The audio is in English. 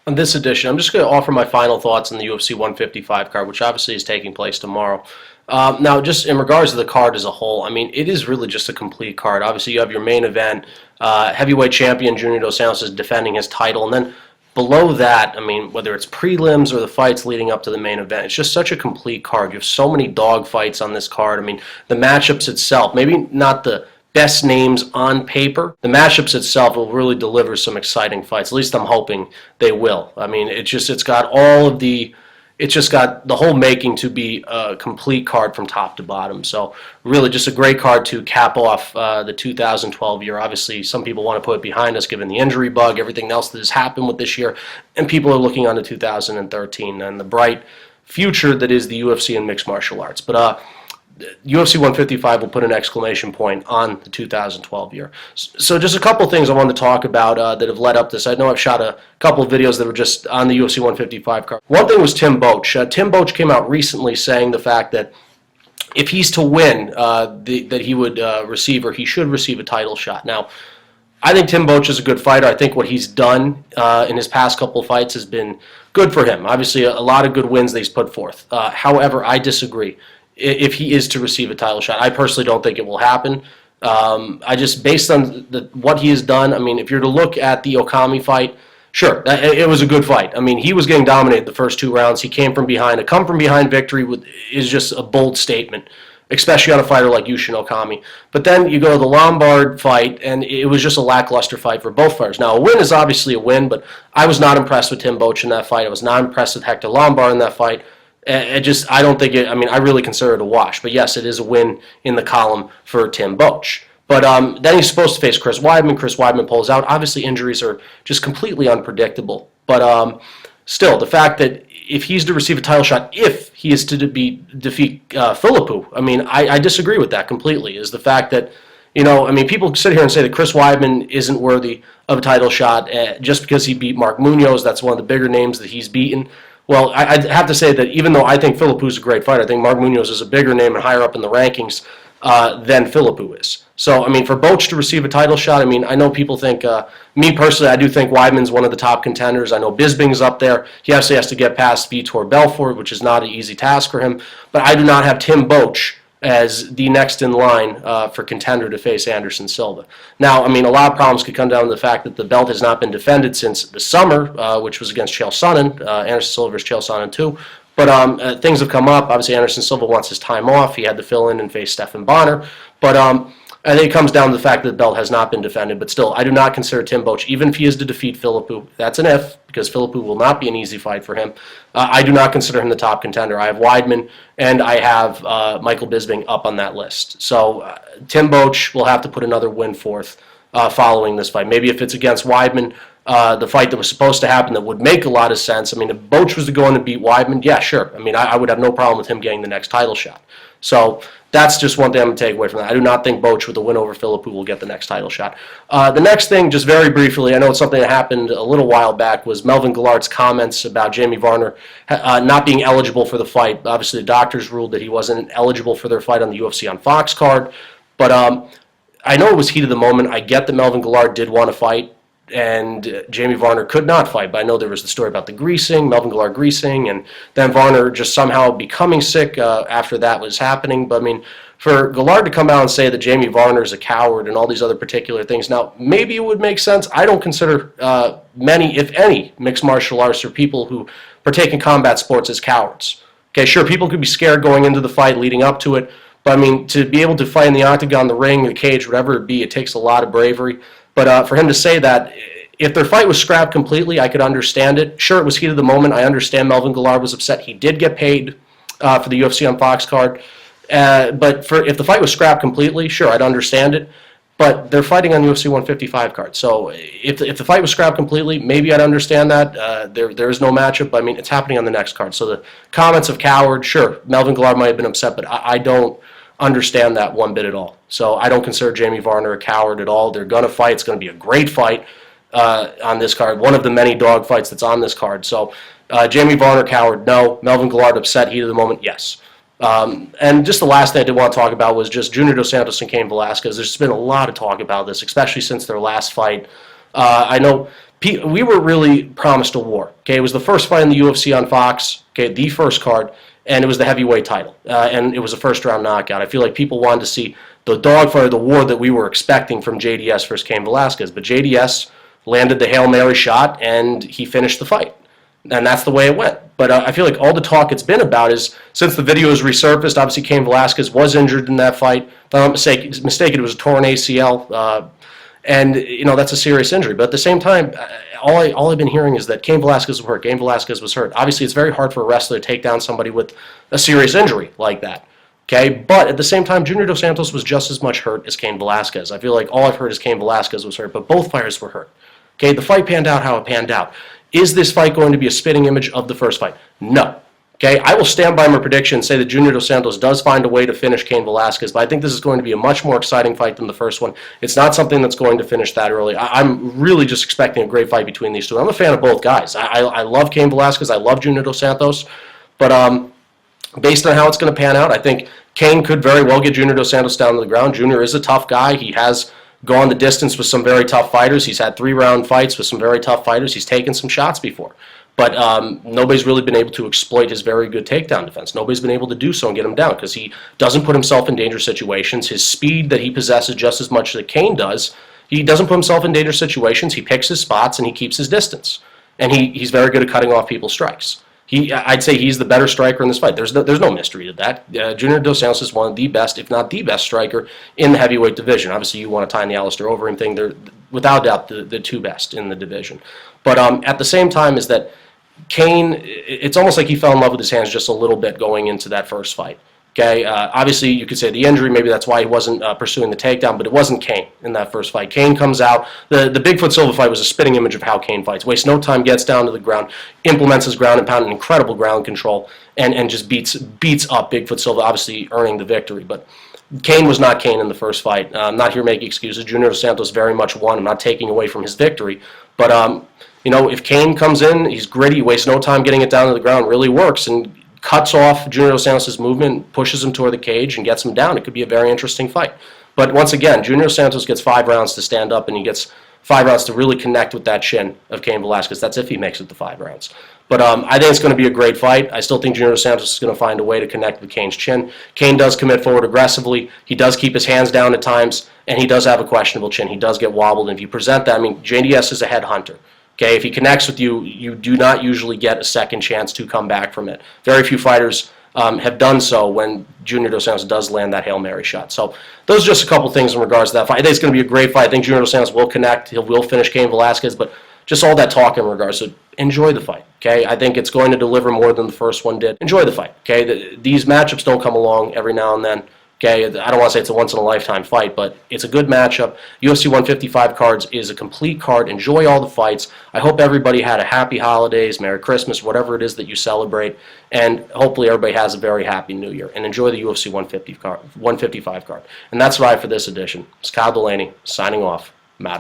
On this edition, I'm just going to offer my final thoughts on the UFC 155 card, which obviously is taking place tomorrow. Now, just in regards to the card as a whole, I mean, it is really just a complete card. Obviously, you have your main event, heavyweight champion Junior Dos Santos is defending his title, and then below that, I mean, whether it's prelims or the fights leading up to the main event, it's just such a complete card. You have so many dog fights on this card. I mean, the matchups itself, maybe not the best names on paper. The matchups itself will really deliver some exciting fights. At least I'm hoping they will. I mean, it's got the whole making to be a complete card from top to bottom. So really just a great card to cap off the 2012 year. Obviously, some people want to put it behind us given the injury bug, everything else that has happened with this year, and people are looking on to 2013 and the bright future that is the UFC and mixed martial arts. But UFC 155 will put an exclamation point on the 2012 year. So just a couple things I wanted to talk about that have led up to this. I know I've shot a couple of videos that were just on the UFC 155 card. One thing was Tim Boetsch. Tim Boetsch came out recently saying the fact that if he's to win, that he would receive, or he should receive, a title shot. Now, I think Tim Boetsch is a good fighter. I think what he's done in his past couple of fights has been good for him. Obviously, a lot of good wins that he's put forth. However, I disagree. If he is to receive a title shot, I personally don't think it will happen. I just, based on what he has done, I mean, if you're to look at the Okami fight, sure, it was a good fight. I mean, he was getting dominated the first 2 rounds. He came from behind. A come-from-behind victory is just a bold statement, especially on a fighter like Yushin Okami. But then you go to the Lombard fight, and it was just a lackluster fight for both fighters. Now, a win is obviously a win, but I was not impressed with Tim Boetsch in that fight. I was not impressed with Hector Lombard in that fight. I don't think it, I mean, I really consider it a wash. But yes, it is a win in the column for Tim Boetsch. But then he's supposed to face Chris Weidman. Chris Weidman pulls out. Obviously, injuries are just completely unpredictable. But still, the fact that if he's to receive a title shot, if he is to defeat Philippou, I mean, I disagree with that completely, is the fact that, you know, I mean, people sit here and say that Chris Weidman isn't worthy of a title shot just because he beat Mark Munoz. That's one of the bigger names that he's beaten. Well, I'd have to say that even though I think Philippou's a great fighter, I think Mark Munoz is a bigger name and higher up in the rankings than Philippou is. So, I mean, for Boetsch to receive a title shot, I mean, I know people think, me personally, I do think Weidman's one of the top contenders. I know Bisping's up there. He obviously has to get past Vitor Belfort, which is not an easy task for him. But I do not have Tim Boetsch as the next in line for contender to face Anderson Silva. Now, I mean, a lot of problems could come down to the fact that the belt has not been defended since the summer, which was against Chael Sonnen, Anderson Silva versus Chael Sonnen 2. But things have come up. Obviously, Anderson Silva wants his time off. He had to fill in and face Stephan Bonner. But I think it comes down to the fact that the belt has not been defended. But still, I do not consider Tim Boetsch, even if he is to defeat Philippou, that's an if, because Philippou will not be an easy fight for him. I do not consider him the top contender. I have Weidman, and I have Michael Bisping up on that list. So Tim Boetsch will have to put another win forth following this fight. Maybe if it's against Weidman, the fight that was supposed to happen that would make a lot of sense. I mean, if Boetsch was to go in and beat Weidman, yeah, sure. I mean, I would have no problem with him getting the next title shot. So that's just one thing I'm going to take away from that. I do not think Boetsch with a win over Philippou will get the next title shot. The next thing, just very briefly, I know it's something that happened a little while back, was Melvin Guillard's comments about Jamie Varner not being eligible for the fight. Obviously, the doctors ruled that he wasn't eligible for their fight on the UFC on Fox card. But I know it was heat of the moment. I get that Melvin Guillard did want to fight, and Jamie Varner could not fight. But I know there was the story about the greasing, Melvin Guillard greasing, and then Varner just somehow becoming sick after that was happening. But I mean, for Guillard to come out and say that Jamie Varner is a coward and all these other particular things, now maybe it would make sense. I don't consider many, if any, mixed martial artists or people who partake in combat sports as cowards. Okay, sure, people could be scared going into the fight, leading up to it. But I mean, to be able to fight in the octagon, the ring, the cage, whatever it be, it takes a lot of bravery. But for him to say that, if their fight was scrapped completely, I could understand it. Sure, it was heat of the moment. I understand Melvin Guillard was upset. He did get paid for the UFC on Fox card. But if the fight was scrapped completely, sure, I'd understand it. But they're fighting on UFC 155 card. So if the fight was scrapped completely, maybe I'd understand that. There is no matchup. But I mean, it's happening on the next card. So the comments of coward, sure, Melvin Guillard might have been upset, but I don't understand that one bit at all. So I don't consider Jamie Varner a coward at all. They're going to fight. It's going to be a great fight on this card. One of the many dog fights that's on this card. So Jamie Varner, coward, no. Melvin Guillard, upset, heat of the moment, yes. And just the last thing I did want to talk about was just Junior Dos Santos and Cain Velasquez. There's been a lot of talk about this, especially since their last fight I know we were really promised a war. Okay, it was the first fight in the UFC on Fox. Okay, the first card, and it was the heavyweight title, and it was a first-round knockout. I feel like people wanted to see the dogfight or the war that we were expecting from JDS versus Cain Velasquez, but JDS landed the Hail Mary shot, and he finished the fight. And that's the way it went. But I feel like all the talk it's been about is, since the video has resurfaced, obviously Cain Velasquez was injured in that fight. If I'm not mistaken, it was a torn ACL. And, that's a serious injury. But at the same time, all I've been hearing is that Cain Velasquez was hurt. Cain Velasquez was hurt. Obviously, it's very hard for a wrestler to take down somebody with a serious injury like that. Okay, but at the same time, Junior Dos Santos was just as much hurt as Cain Velasquez. I feel like all I've heard is Cain Velasquez was hurt, but both fighters were hurt. Okay, the fight panned out how it panned out. Is this fight going to be a spitting image of the first fight? No. Okay, I will stand by my prediction and say that Junior Dos Santos does find a way to finish Cain Velasquez, but I think this is going to be a much more exciting fight than the first one. It's not something that's going to finish that early. I'm really just expecting a great fight between these two. I'm a fan of both guys. I love Cain Velasquez. I love Junior Dos Santos, but based on how it's going to pan out, I think Cain could very well get Junior Dos Santos down to the ground. Junior is a tough guy. He has gone the distance with some very tough fighters. He's had 3-round fights with some very tough fighters. He's taken some shots before. But nobody's really been able to exploit his very good takedown defense. Nobody's been able to do so and get him down because he doesn't put himself in dangerous situations. His speed that he possesses just as much as Cain does, he doesn't put himself in dangerous situations. He picks his spots and he keeps his distance. And he's very good at cutting off people's strikes. I'd say he's the better striker in this fight. There's no mystery to that. Junior Dos Santos is one of the best, if not the best striker in the heavyweight division. Obviously, you want to tie in the Alistair Overeem thing. They're, without doubt, the two best in the division. But at the same time is that Cain, it's almost like he fell in love with his hands just a little bit going into that first fight. Okay, obviously you could say the injury, maybe that's why he wasn't pursuing the takedown, but it wasn't Cain in that first fight. Cain comes out, the Bigfoot Silva fight was a spitting image of how Cain fights. Wastes no time, gets down to the ground, implements his ground and pound, an incredible ground control, and just beats up Bigfoot Silva, obviously earning the victory. But Cain was not Cain in the first fight. I'm not here making excuses. Junior Dos Santos very much won. I'm not taking away from his victory, but if Cain comes in, he's gritty, wastes no time getting it down to the ground, really works, and cuts off Junior Dos Santos' movement, pushes him toward the cage, and gets him down. It could be a very interesting fight. But once again, Junior Dos Santos gets 5 rounds to stand up, and he gets 5 rounds to really connect with that chin of Cain Velasquez. That's if he makes it to 5 rounds. But I think it's going to be a great fight. I still think Junior Dos Santos is going to find a way to connect with Cain's chin. Cain does commit forward aggressively. He does keep his hands down at times, and he does have a questionable chin. He does get wobbled. And if you present that, JDS is a headhunter. Okay, if he connects with you, you do not usually get a second chance to come back from it. Very few fighters have done so when Junior Dos Santos does land that Hail Mary shot. So those are just a couple things in regards to that fight. I think it's going to be a great fight. I think Junior Dos Santos will connect. He will finish Cain Velasquez, but just all that talk in regards to enjoy the fight. Okay, I think it's going to deliver more than the first one did. Enjoy the fight. Okay, these matchups don't come along every now and then. Okay, I don't want to say it's a once-in-a-lifetime fight, but it's a good matchup. UFC 155 cards is a complete card. Enjoy all the fights. I hope everybody had a happy holidays, Merry Christmas, whatever it is that you celebrate, and hopefully everybody has a very happy New Year. And enjoy the UFC 155 card. And that's right for this edition. It's Kyle Delaney, signing off.